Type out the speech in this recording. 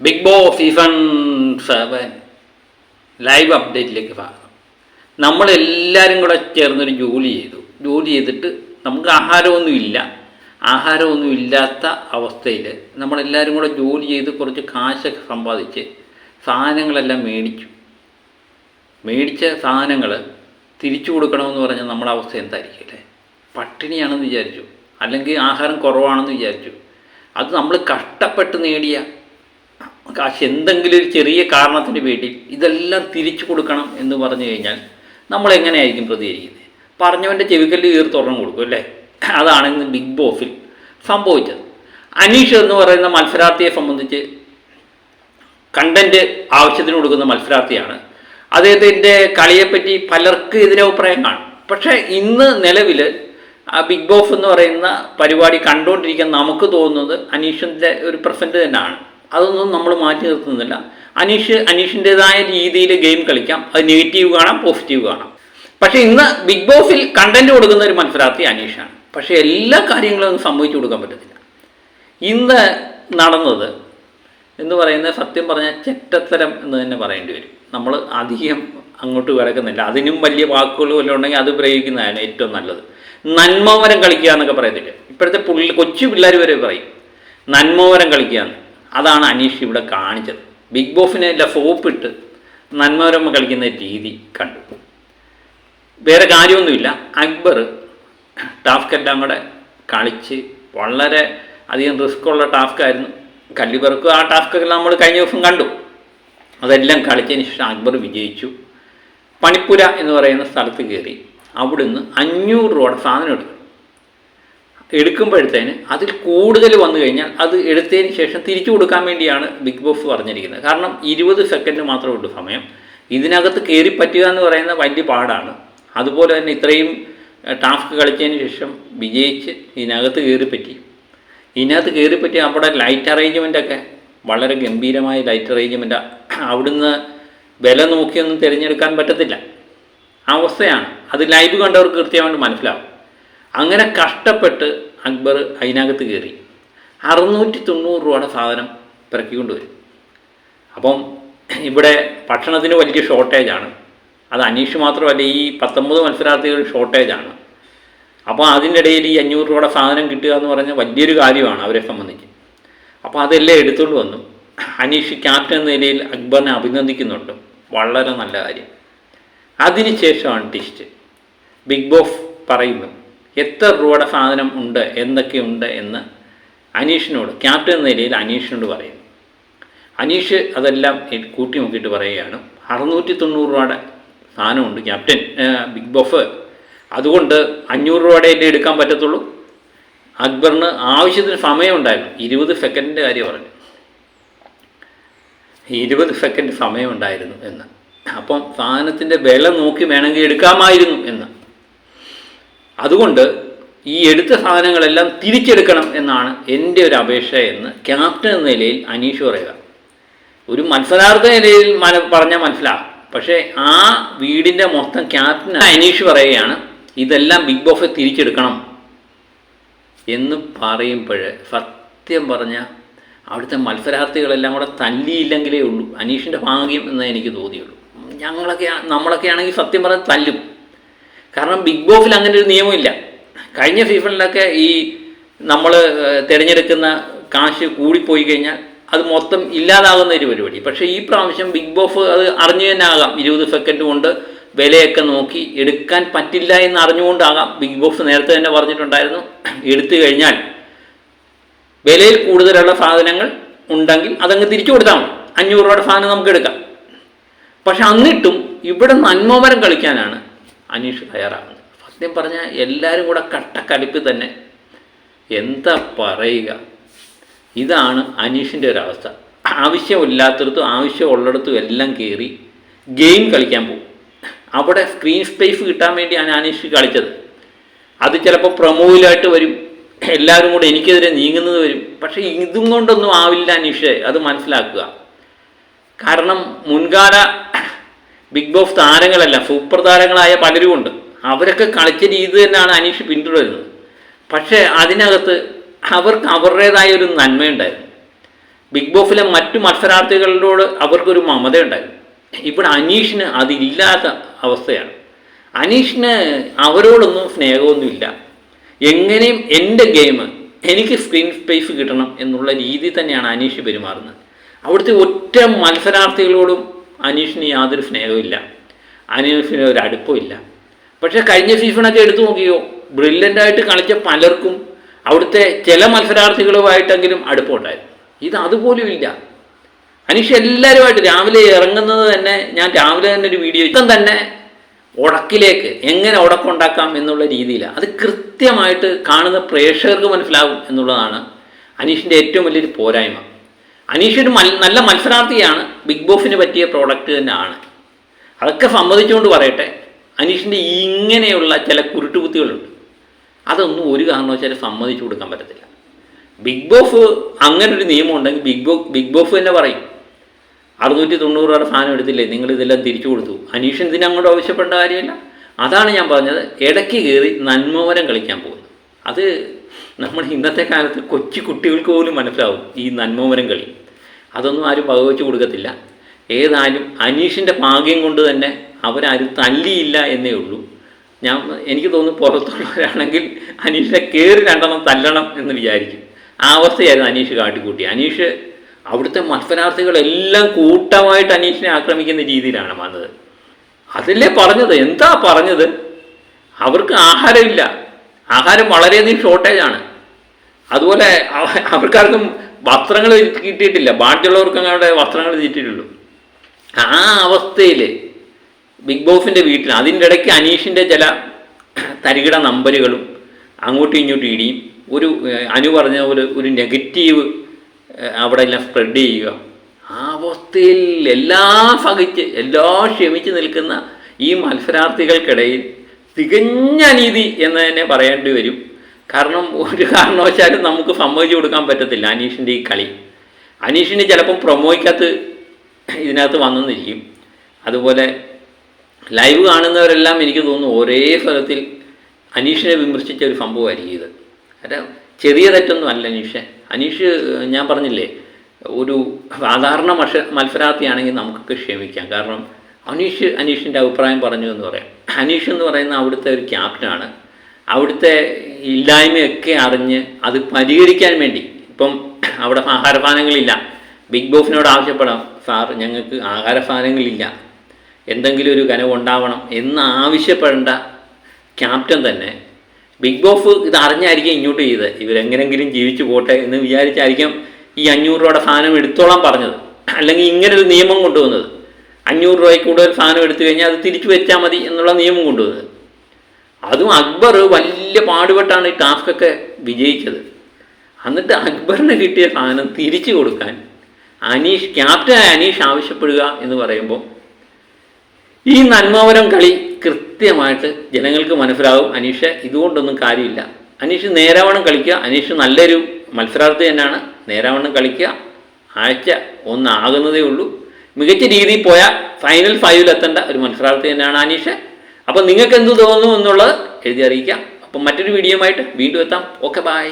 Big boss season 7 live അപ്ഡേറ്റിലേക്ക് ഭാഗം. നമ്മളെല്ലാവരും കൂടെ ചേർന്നൊരു ജോലി ചെയ്തിട്ട് നമുക്ക് ആഹാരമൊന്നും ഇല്ലാത്ത അവസ്ഥയിൽ നമ്മളെല്ലാവരും കൂടെ ജോലി ചെയ്ത് കുറച്ച് കാശൊക്കെ സമ്പാദിച്ച് സാധനങ്ങളെല്ലാം മേടിച്ച സാധനങ്ങൾ തിരിച്ചു കൊടുക്കണമെന്ന് പറഞ്ഞാൽ നമ്മുടെ അവസ്ഥ എന്തായിരിക്കും അല്ലേ? പട്ടിണിയാണെന്ന് വിചാരിച്ചു, അല്ലെങ്കിൽ ആഹാരം കുറവാണെന്ന് വിചാരിച്ചു. അത് നമ്മൾ കഷ്ടപ്പെട്ട് നേടിയ കാശ് എന്തെങ്കിലും ഒരു ചെറിയ കാരണത്തിന് വേണ്ടി ഇതെല്ലാം തിരിച്ചു കൊടുക്കണം എന്ന് പറഞ്ഞു കഴിഞ്ഞാൽ നമ്മളെങ്ങനെയായിരിക്കും പ്രതികരിക്കുന്നത്? പറഞ്ഞവൻ്റെ ചെവിക്കല്ല് തീർത്തുറന്നു കൊടുക്കും അല്ലേ? അതാണ് ഇന്ന് ബിഗ് ബോസിൽ സംഭവിച്ചത്. അനീഷ് എന്ന് പറയുന്ന മത്സരാർത്ഥിയെ സംബന്ധിച്ച് കണ്ടൻറ്റ് ആവശ്യത്തിന് കൊടുക്കുന്ന മത്സരാർത്ഥിയാണ്. അദ്ദേഹത്തിൻ്റെ കളിയെപ്പറ്റി പലർക്കും എതിരഭിപ്രായം കാണും. പക്ഷേ ഇന്ന് നിലവിൽ ബിഗ് ബോസ് എന്ന് പറയുന്ന പരിപാടി കണ്ടുകൊണ്ടിരിക്കാൻ നമുക്ക് തോന്നുന്നത് അനീഷിൻ്റെ ഒരു പ്രസൻറ്റ് തന്നെയാണ്. അതൊന്നും നമ്മൾ മാറ്റി നിർത്തുന്നില്ല. അനീഷിൻ്റെതായ രീതിയിൽ ഗെയിം കളിക്കാം. അത് നെഗറ്റീവ് കാണാം, പോസിറ്റീവ് കാണാം. പക്ഷേ ഇന്ന് ബിഗ് ബോസിൽ കണ്ടൻറ്റ് കൊടുക്കുന്ന ഒരു മത്സരാർത്ഥി അനീഷാണ്. പക്ഷേ എല്ലാ കാര്യങ്ങളും ഒന്നും സംഭവിച്ചു കൊടുക്കാൻ പറ്റത്തില്ല. ഇന്ന് നടന്നത് എന്ന് പറയുന്നത് സത്യം പറഞ്ഞാൽ ചെറ്റത്തരം എന്ന് തന്നെ പറയേണ്ടി വരും. നമ്മൾ അധികം അങ്ങോട്ട് കിടക്കുന്നില്ല. അതിനും വലിയ വാക്കുകൾ വല്ലതും ഉണ്ടെങ്കിൽ അത് പ്രയോഗിക്കുന്നതാണ് ഏറ്റവും നല്ലത്. നന്മവരം കളിക്കുക എന്നൊക്കെ പറയത്തില്ല. ഇപ്പോഴത്തെ കൊച്ചു പിള്ളേർ വരെ പറയും നന്മവരം കളിക്കുക എന്ന്. അതാണ് അനീഷ് ഇവിടെ കാണിച്ചത്. ബിഗ് ബോസിനെ എല്ലാം സോപ്പിട്ട് നന്മവരം കളിക്കുന്ന രീതി കണ്ടു. വേറെ കാര്യമൊന്നുമില്ല. അക്ബർ ടാസ്ക് എല്ലാം കൂടെ കളിച്ച് വളരെ അധികം റിസ്ക്കുള്ള ടാസ്ക്കായിരുന്നു. കല്ലിബർക്ക് ആ ടാസ്കൊക്കെ നമ്മൾ കഴിഞ്ഞ ദിവസം കണ്ടു. അതെല്ലാം കളിച്ചതിന് ശേഷം അക്ബർ വിജയിച്ചു. പണിപ്പുര എന്ന് പറയുന്ന സ്ഥലത്ത് കയറി അവിടുന്ന് 500 രൂപയുടെ സാധനം എടുക്കുമ്പോഴത്തേന് അതിൽ കൂടുതൽ വന്നു കഴിഞ്ഞാൽ അത് എടുത്തതിന് ശേഷം തിരിച്ചു കൊടുക്കാൻ വേണ്ടിയാണ് ബിഗ് ബോസ് പറഞ്ഞിരിക്കുന്നത്. കാരണം 20 സെക്കൻഡ് മാത്രമേ ഉള്ളൂ സമയം. ഇതിനകത്ത് കയറി പറ്റുക എന്ന് പറയുന്നത് വലിയ പാടാണ്. അതുപോലെ തന്നെ ഇത്രയും ടാസ്ക് കളിച്ചതിന് ശേഷം വിജയിച്ച് ഇതിനകത്ത് കയറിപ്പറ്റി അവിടെ ലൈറ്റ് അറേഞ്ച്മെൻറ്റൊക്കെ വളരെ ഗംഭീരമായ ലൈറ്റ് അറേഞ്ച്മെൻറ്റാണ്. അവിടുന്ന് വില നോക്കിയൊന്നും തിരഞ്ഞെടുക്കാൻ പറ്റത്തില്ല അവസ്ഥയാണ്. അത് ലൈവ് കണ്ടവർക്ക് കൃത്യമായിട്ട് മനസ്സിലാവും. അങ്ങനെ കഷ്ടപ്പെട്ട് അക്ബർ അതിനകത്ത് കയറി 690 രൂപയുടെ സാധനം പിറക്കിക്കൊണ്ട് വരും. അപ്പം ഇവിടെ ഭക്ഷണത്തിന് വലിയ ഷോർട്ടേജാണ്. അത് അനീഷ് മാത്രമല്ല, ഈ 19 മത്സരാർത്ഥികൾ ഷോർട്ടേജാണ്. അപ്പോൾ അതിൻ്റെ ഇടയിൽ ഈ 500 രൂപയുടെ സാധനം കിട്ടുക എന്ന് പറഞ്ഞാൽ വലിയൊരു കാര്യമാണ് അവരെ സംബന്ധിച്ച്. അപ്പോൾ അതെല്ലാം എടുത്തുകൊണ്ട് വന്നു. അനീഷ് ക്യാപ്റ്റൻ എന്ന നിലയിൽ അക്ബറിനെ അഭിനന്ദിക്കുന്നുണ്ട്. വളരെ നല്ല കാര്യം. അതിനുശേഷമാണ് ടിസ്റ്റ്. ബിഗ് ബോസ് പറയുന്നു എത്ര രൂപയുടെ സാധനം ഉണ്ട്, എന്തൊക്കെയുണ്ട് എന്ന് അനീഷിനോട്, ക്യാപ്റ്റൻ എന്ന നിലയിൽ അനീഷിനോട് പറയുന്നു. അനീഷ് അതെല്ലാം കൂട്ടി നോക്കിയിട്ട് പറയുകയാണ് 690 രൂപയുടെ സാധനമുണ്ട് ക്യാപ്റ്റൻ ബിഗ് ബോസ്, അതുകൊണ്ട് 500 രൂപയുടെ എടുക്കാൻ പറ്റത്തുള്ളൂ. അക്ബറിന് ആവശ്യത്തിന് സമയമുണ്ടായിരുന്നു. 20 സെക്കൻഡിൻ്റെ കാര്യം പറഞ്ഞു. 20 സെക്കൻഡ് സമയമുണ്ടായിരുന്നു എന്ന്. അപ്പം സാധനത്തിൻ്റെ വില നോക്കി വേണമെങ്കിൽ എടുക്കാമായിരുന്നു എന്ന്. അതുകൊണ്ട് ഈ എടുത്ത സാധനങ്ങളെല്ലാം തിരിച്ചെടുക്കണം എന്നാണ് എൻ്റെ ഒരു അപേക്ഷ എന്ന് ക്യാപ്റ്റൻ എന്ന നിലയിൽ അനീഷ് പറയുക. ഒരു മത്സരാർത്ഥി നിലയിൽ പറഞ്ഞാൽ മനസ്സിലാകും. പക്ഷേ ആ വീടിൻ്റെ മൊത്തം ക്യാപ്റ്റൻ അനീഷ് പറയുകയാണ് ഇതെല്ലാം ബിഗ് ബോസ് തിരിച്ചെടുക്കണം എന്ന് പറയുമ്പോൾ സത്യം പറഞ്ഞാൽ അവിടുത്തെ മത്സരാർത്ഥികളെല്ലാം കൂടെ തല്ലിയില്ലെങ്കിലേ ഉള്ളൂ അനീഷിൻ്റെ ഭാഗ്യം എന്ന് എനിക്ക് തോന്നിയുള്ളൂ. നമ്മളൊക്കെ ആണെങ്കിൽ സത്യം പറഞ്ഞാൽ തല്ലും. കാരണം ബിഗ് ബോസിൽ അങ്ങനെ ഒരു നിയമമില്ല. കഴിഞ്ഞ സീസണിലൊക്കെ ഈ നമ്മൾ തിരഞ്ഞെടുക്കുന്ന കാശ് കൂടിപ്പോയി കഴിഞ്ഞാൽ അത് മൊത്തം ഇല്ലാതാകുന്ന ഒരു പരിപാടി. പക്ഷേ ഈ പ്രാവശ്യം ബിഗ് ബോസ് അത് അറിഞ്ഞു തന്നെ ആകാം. 20 സെക്കൻഡ് കൊണ്ട് വിലയൊക്കെ നോക്കി എടുക്കാൻ പറ്റില്ല എന്ന് അറിഞ്ഞുകൊണ്ടാകാം ബിഗ് ബോസ് നേരത്തെ തന്നെ പറഞ്ഞിട്ടുണ്ടായിരുന്നു എടുത്തു കഴിഞ്ഞാൽ വിലയിൽ കൂടുതലുള്ള സാധനങ്ങൾ ഉണ്ടെങ്കിൽ അതങ്ങ് തിരിച്ചു കൊടുത്താൽ മതി, 500 രൂപയുടെ സാധനം നമുക്ക് എടുക്കാം. പക്ഷെ എന്നിട്ടും ഇവിടെ നന്മമരം കളിക്കാനാണ് അനീഷ് തയ്യാറാകുന്നത്. സത്യം പറഞ്ഞാൽ എല്ലാവരും കൂടെ കട്ടക്കലിപ്പ് തന്നെ. എന്താ പറയുക, ഇതാണ് അനീഷിൻ്റെ ഒരവസ്ഥ. ആവശ്യമില്ലാത്തടത്തും ആവശ്യമുള്ളിടത്തും എല്ലാം കയറി ഗെയിം കളിക്കാൻ പോകും. അവിടെ സ്ക്രീൻ സ്പേസ് കിട്ടാൻ വേണ്ടിയാണ് അനീഷ് കളിച്ചത്. അത് ചിലപ്പോൾ പ്രൊമോയിലായിട്ട് വരും, എല്ലാവരും കൂടെ എനിക്കെതിരെ നീങ്ങുന്നത് വരും. പക്ഷേ ഇതും കൊണ്ടൊന്നും ആവില്ല അനീഷ്, അത് മനസ്സിലാക്കുക. കാരണം മുൻകാല ബിഗ് ബോസ് താരങ്ങളല്ല, സൂപ്പർ താരങ്ങളായ പലരുമുണ്ട്. അവരൊക്കെ കളിച്ച രീതി തന്നെയാണ് അനീഷ് പിന്തുടരുന്നത്. പക്ഷേ അതിനകത്ത് അവർക്ക് അവരുടേതായ ഒരു നന്മയുണ്ടായിരുന്നു. ബിഗ് ബോസിലെ മറ്റു മത്സരാർത്ഥികളോട് അവർക്കൊരു മമതയുണ്ടായിരുന്നു. ഇവിടെ അനീഷിന് അതില്ലാത്ത അവസ്ഥയാണ്. അനീഷിന് അവരോടൊന്നും സ്നേഹമൊന്നുമില്ല. എങ്ങനെയും എൻ്റെ ഗെയിം എനിക്ക് സ്ക്രീൻ സ്പേസ് കിട്ടണം എന്നുള്ള രീതി തന്നെയാണ് അനീഷ് പെരുമാറുന്നത്. അവിടുത്തെ ഒറ്റ മത്സരാർത്ഥികളോടും അനീഷിന് യാതൊരു സ്നേഹമില്ല, അനീഷിന് ഒരു അടുപ്പമില്ല. പക്ഷേ കഴിഞ്ഞ സീസണൊക്കെ എടുത്തു നോക്കിയോ, ബ്രില്യൻ്റായിട്ട് കളിച്ച പലർക്കും അവിടുത്തെ ചില മത്സരാർത്ഥികളുമായിട്ടെങ്കിലും അടുപ്പമുണ്ടായിരുന്നു. ഇത് അതുപോലും ഇല്ല. അനീഷ് എല്ലാവരുമായിട്ട് രാവിലെ ഇറങ്ങുന്നത് തന്നെ, ഞാൻ രാവിലെ തന്നെ ഒരു വീഡിയോ ഇപ്പം തന്നെ ഉടക്കിലേക്ക് എങ്ങനെ ഉടക്കുണ്ടാക്കാം എന്നുള്ള രീതിയിലാണ്. അത് കൃത്യമായിട്ട് കാണുന്ന പ്രേക്ഷകർക്ക് മനസ്സിലാകും എന്നുള്ളതാണ് അനീഷിൻ്റെ ഏറ്റവും വലിയൊരു പോരായ്മ. അനീഷ് ഒരു നല്ല മത്സരാർത്ഥിയാണ്, ബിഗ് ബോസിന് പറ്റിയ പ്രോഡക്റ്റ് തന്നെയാണ്. അതൊക്കെ സമ്മതിച്ചുകൊണ്ട് പറയട്ടെ, അനീഷിൻ്റെ ഇങ്ങനെയുള്ള ചില കുരുട്ടുകുത്തികളുണ്ട്. അതൊന്നും ഒരു കാരണവശാലും സമ്മതിച്ചു കൊടുക്കാൻ പറ്റത്തില്ല. ബിഗ് ബോസ് അങ്ങനൊരു നിയമം ഉണ്ടെങ്കിൽ ബിഗ് ബോസ് തന്നെ പറയും, 690 രൂപയുടെ സാധനം എടുത്തില്ലേ, നിങ്ങളിതെല്ലാം തിരിച്ചു കൊടുത്തു. അനീഷൻ ഇതിന് അങ്ങോട്ട് ആവശ്യപ്പെട്ട കാര്യമില്ല. അതാണ് ഞാൻ പറഞ്ഞത്, ഇടയ്ക്ക് കയറി നന്മവരം കളിക്കാൻ പോകുന്നു. അത് നമ്മുടെ ഇന്നത്തെ കാലത്ത് കൊച്ചു കുട്ടികൾക്ക് പോലും മനസ്സിലാവും ഈ നന്മവരം കളി. അതൊന്നും ആരും വകവെച്ച് കൊടുക്കത്തില്ല. ഏതായാലും അനീഷിൻ്റെ ഭാഗ്യം കൊണ്ട് തന്നെ അവരാരും തല്ലിയില്ല എന്നേ ഉള്ളൂ. എനിക്ക് തോന്നുന്നു പുറത്തുള്ളവരാണെങ്കിൽ അനീഷിനെ കയറി 2 തല്ലണം എന്ന് വിചാരിക്കും. ആ അവസ്ഥയായിരുന്നു അനീഷ് കാട്ടിക്കൂട്ടി. അനീഷ് അവിടുത്തെ മത്സരാർത്ഥികളെല്ലാം കൂട്ടമായിട്ട് അനീഷിനെ ആക്രമിക്കുന്ന രീതിയിലാണ് വന്നത്. അതില്ലേ പറഞ്ഞത്, എന്താ പറഞ്ഞത്, അവർക്ക് ആഹാരമില്ല, ആഹാരം വളരെയധികം ഷോർട്ടേജാണ്. അതുപോലെ അവർക്കാർക്കും വസ്ത്രങ്ങൾ കിട്ടിയിട്ടില്ല, ബാക്കിയുള്ളവർക്കും അവരുടെ വസ്ത്രങ്ങൾ കിട്ടിയിട്ടുള്ളൂ. ആ അവസ്ഥയിൽ ബിഗ് ബോസിൻ്റെ വീട്ടിൽ അതിൻ്റെ ഇടയ്ക്ക് അനീഷിൻ്റെ ചില തരികിട നമ്പറുകളും അങ്ങോട്ടും ഇങ്ങോട്ടും ഇടിയും, അനു പറഞ്ഞ പോലെ ഒരു നെഗറ്റീവ് അവിടെ എല്ലാം സ്പ്രെഡ് ചെയ്യുക. ആ അവസ്ഥയിൽ എല്ലാം സഹിച്ച് എല്ലാം ക്ഷമിച്ച് നിൽക്കുന്ന ഈ മത്സരാർത്ഥികൾക്കിടയിൽ തികഞ്ഞ അനീതി എന്ന് തന്നെ പറയേണ്ടി വരും. കാരണം ഒരു കാരണവശാലും നമുക്ക് സമ്മതിച്ചു കൊടുക്കാൻ പറ്റത്തില്ല അനീഷിൻ്റെ ഈ കളി. അനീഷിന് ചിലപ്പം പ്രൊമോയ്ക്കകത്ത് ഇതിനകത്ത് വന്നെന്നിരിക്കും. അതുപോലെ ലൈവ് കാണുന്നവരെല്ലാം എനിക്ക് തോന്നുന്നു ഒരേ സ്ഥലത്തിൽ അനീഷിനെ വിമർശിച്ച ഒരു സംഭവമായിരിക്കും ഇത്. കാരണം ചെറിയ തെറ്റൊന്നും അല്ല അനീഷ് ഞാൻ പറഞ്ഞില്ലേ, ഒരു സാധാരണ മത്സരാർത്ഥിയാണെങ്കിൽ നമുക്കൊക്കെ ക്ഷമിക്കാം. കാരണം അനീഷിൻ്റെ അഭിപ്രായം പറഞ്ഞു എന്ന് പറയാം. അനീഷ് എന്ന് പറയുന്ന അവിടുത്തെ ഒരു ക്യാപ്റ്റനാണ്. അവിടുത്തെ ഇല്ലായ്മയൊക്കെ അറിഞ്ഞ് അത് പരിഹരിക്കാൻ വേണ്ടി, ഇപ്പം അവിടെ ആഹാരപാനങ്ങളില്ല, ബിഗ് ബോസിനോട് ആവശ്യപ്പെടാം, സാർ ഞങ്ങൾക്ക് ആഹാരസാധനങ്ങളില്ല, എന്തെങ്കിലും ഒരു കനവുണ്ടാവണം എന്ന് ആവശ്യപ്പെടേണ്ട ക്യാപ്റ്റൻ തന്നെ ബിഗ് ബോസ് ഇത് അറിഞ്ഞായിരിക്കും ഇങ്ങോട്ട് ചെയ്തത്. ഇവരെങ്ങനെങ്കിലും ജീവിച്ചു പോട്ടെ എന്ന് വിചാരിച്ചായിരിക്കും ഈ 500 രൂപയുടെ സാധനം എടുത്തോളാൻ പറഞ്ഞത്, അല്ലെങ്കിൽ ഇങ്ങനൊരു നിയമം കൊണ്ടുവന്നത്. 500 രൂപയ്ക്ക് കൂടുതൽ സാധനം എടുത്തു കഴിഞ്ഞാൽ അത് തിരിച്ചു വെച്ചാൽ മതി എന്നുള്ള നിയമം കൊണ്ടുവന്നത്. അതും അക്ബർ വലിയ പാടുപെട്ടാണ് ഈ ടാസ്കൊക്കെ വിജയിച്ചത്. എന്നിട്ട് അക്ബറിന് കിട്ടിയ സാധനം തിരിച്ചു കൊടുക്കാൻ ക്യാപ്റ്റനായ അനീഷ് ആവശ്യപ്പെടുക എന്ന് പറയുമ്പോൾ ഈ നന്മവരം കളി കൃത്യമായിട്ട് ജനങ്ങൾക്ക് മനസ്സിലാവും. അനീഷ് ഇതുകൊണ്ടൊന്നും കാര്യമില്ല, അനീഷ് നേരാവണ്ണം കളിക്കുക. അനീഷ് നല്ലൊരു മത്സരാർത്ഥി തന്നെയാണ്, നേരാവണ്ണം കളിക്കുക. ആഴ്ച 1 ആകുന്നതേ ഉള്ളൂ. മികച്ച രീതിയിൽ പോയാൽ ഫൈനൽ 5 എത്തേണ്ട ഒരു മത്സരാർത്ഥി തന്നെയാണ് അനീഷ്. അപ്പം നിങ്ങൾക്ക് എന്ത് തോന്നുന്നു എന്നുള്ളത് എഴുതി അറിയിക്കാം. അപ്പം മറ്റൊരു വീഡിയോയുമായിട്ട് വീണ്ടും എത്താം. Okay, by.